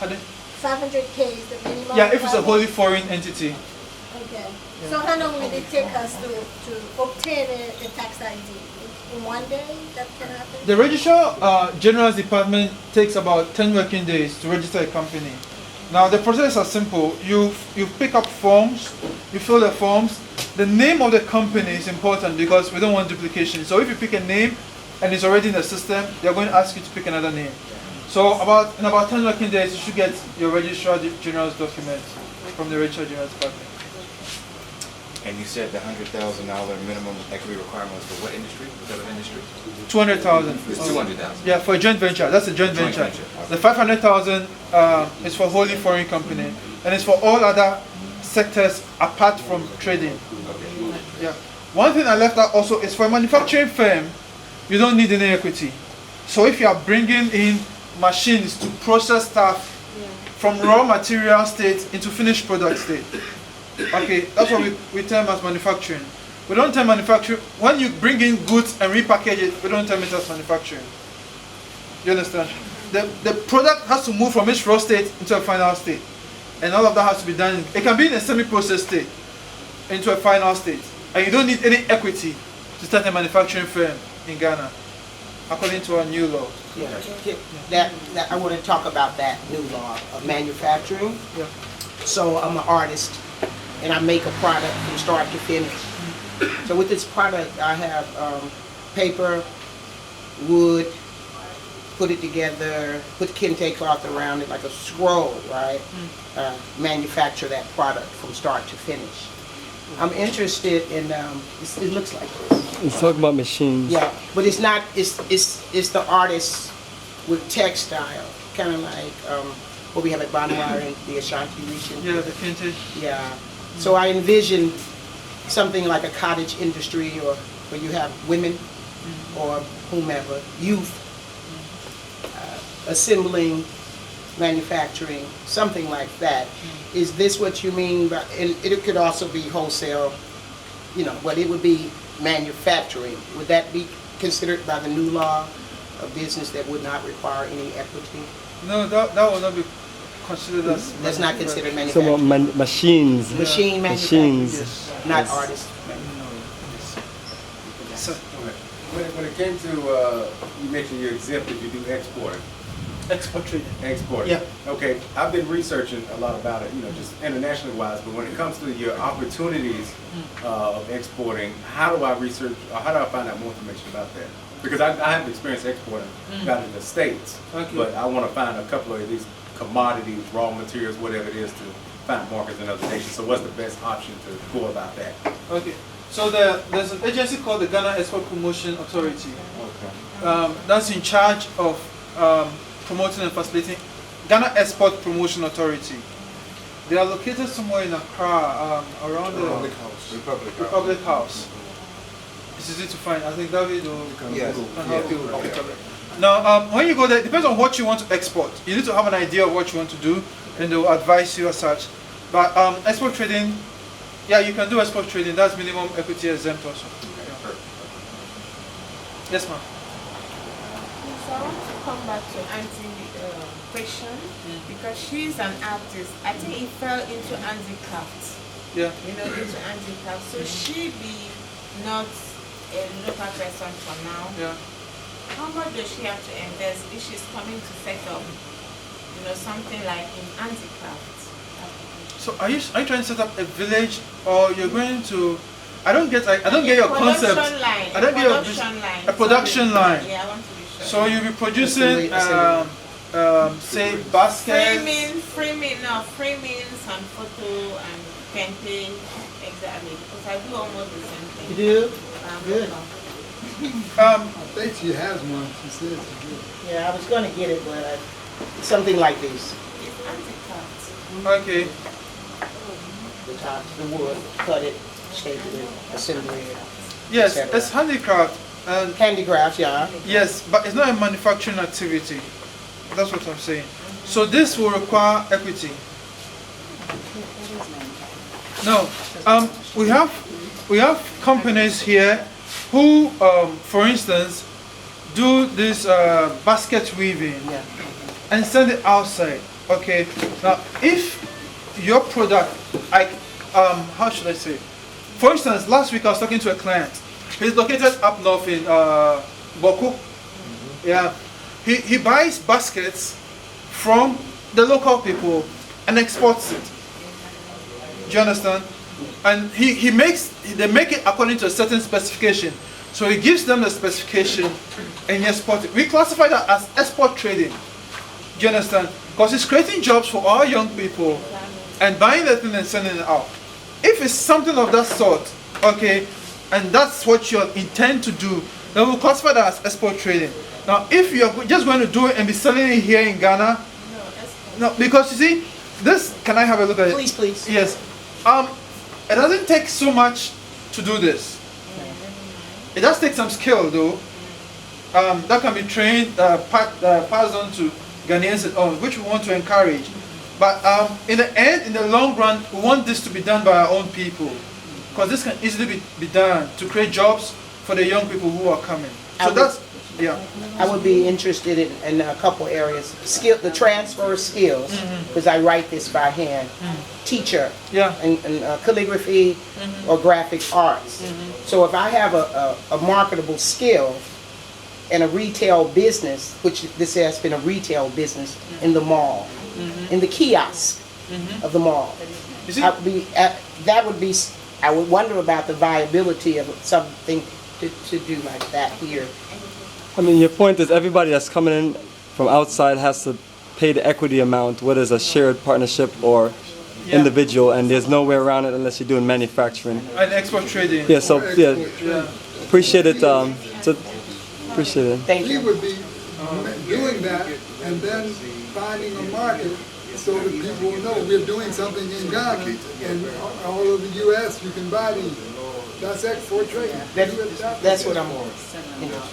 Pardon? 500K is the minimum. Yeah, if it's a requirement? wholly foreign entity. Okay. So how long will it take us to obtain a tax ID? In one day that can happen? The Registrar General's Department takes about 10 working days to register a company. Now the process is simple. You pick up forms, you fill the forms. The name of the company is important because we don't want duplication. So if you pick a name and it's already in the system, they're going to ask you to pick another name. So in about 10 working days, you should get your Registrar General's document from the Registrar General's Department. And you said the $100,000 minimum equity requirement was for what industry? What type of industry? 200,000. It's 200,000. Yeah, for a joint venture. That's a joint Joint venture. venture, okay. The 500,000 is for wholly foreign company, and it's for all other sectors apart from trading. Okay. Yeah. One thing I left out also is for a manufacturing firm, you don't need any equity. So if you are bringing in machines to process stuff from raw material state into finished product state, okay, that's what we term as manufacturing. We don't term manufacturing, when you bring in goods and repackage it, we don't term it as manufacturing. You understand? The product has to move from its raw state into a final state. And all of that has to be done, it can be in a semi-processed state into a final state. And you don't need any equity to start a manufacturing firm in Ghana, according to our new law. That I want to talk about that new law of manufacturing. Yeah. So I'm an artist, and I make a product from start to finish. So with this product, I have paper, wood, put it together, put kente cloth around it like a scroll, right? Manufacture that product from start to finish. I'm interested in, it looks like this. Let's talk about machines. Yeah, but it's not, it's the artists with textile, kind of like what we have at Bonwire and the Ashanti region. Yeah, the kente. Yeah. So I envision something like a cottage industry, or where you have women or whomever, youth, assembling, manufacturing, something like that. Is this what you mean by, and it could also be wholesale, you know, but it would be manufacturing. Would that be considered by the new law a business that would not require any equity? No, that will not be considered as. That's not considered So manufacturing. machines. Machine manufacturing, Machines. Yes. not Yes. artists. So, When it came to, you mentioned you're exempt if you do exporting. export trading. Exporting. Yeah. Okay, I've been researching a lot about it, you know, just internationally wise, but when it comes to your opportunities of exporting, how do I research, or how do I find out more information about that? Because I have experience exporting out in the States, Okay. but I want to find a couple of these commodities, raw materials, whatever it is, to find markets in other nations. So what's the best option to go about that? Okay. So there's an agency called the Ghana Export Promotion Authority. Okay. That's in charge of promoting and facilitating Ghana Export Promotion Authority. They are located somewhere in Accra, around the Republic House. It's easy to find. I think David will Yes. can help you with Republic. Now, when you go there, it depends on what you want to export. You need to have an idea of what you want to do, and they will advise you as such. But export trading, yeah, you can do export trading. That's minimum equity exempt also. Yeah. Yes, ma'am. So I want to come back to Auntie's question because she's an artist. I think it fell into handicraft. Yeah. You know, into handicraft. So she be not a local person for now. Yeah. How much does she have to invest if she's coming to set up, you know, something like in handicraft? So are you trying to set up a village, or you're going to? I don't get your concept. Production line. I don't get your production line. a production line. Yeah, I want to be sure. So you'll be producing, say, baskets. Framing some photo and painting, exactly. Because I do almost the same thing. You do? Good. Um, I think she has one. She says she did. Yeah, I was gonna get it, but something like this. It's handicraft. okay. The top, the wood, cut it, staple it, assemble it. Yes, etc. it's handicraft, and Handicrafts, yeah. yes, but it's not a manufacturing activity. That's what I'm saying. So this will require equity. No, we have companies here who, for instance, do this basket weaving Yeah. and send it outside. Okay. Now, if your product, how should I say? For instance, last week I was talking to a client. He's located up north in Boku. Yeah. He buys baskets from the local people and exports it. Do you understand? And they make it according to a certain specification. So he gives them the specification and he exports it. We classify that as export trading. Do you understand? Because it's creating jobs for our young people and buying the thing and sending it out. If it's something of that sort, okay, and that's what you intend to do, then we'll classify that as export trading. Now, if you're just going to do it and be selling it here in Ghana, no, because you see, this, can I have a look at it? Please, please. Yes. It doesn't take so much to do this. It does take some skill though. That can be trained, passed on to Ghanaians and all, which we want to encourage. But in the end, in the long run, we want this to be done by our own people. Because this can easily be done to create jobs for the young people who are coming. So that's, yeah. I would be interested in a couple areas. The transfer of skills, because I write this by hand. Teacher, Yeah. and calligraphy or graphic arts. So if I have a marketable skill in a retail business, which this has been a retail business in the mall, in the kiosk of the mall, You see, I would wonder about the viability of something to do like that here. I mean, your point is everybody that's coming in from outside has to pay the equity amount, whether it's a shared partnership or individual, and there's no way around it unless you're doing manufacturing. and export trading. Yeah, so yeah, Yeah. appreciate it. Appreciate it. Thank We you. would be doing that and then finding a market so that people will know we're doing something in Ghana and all over the U.S. you can buy these. That's export trade. That's what I'm interested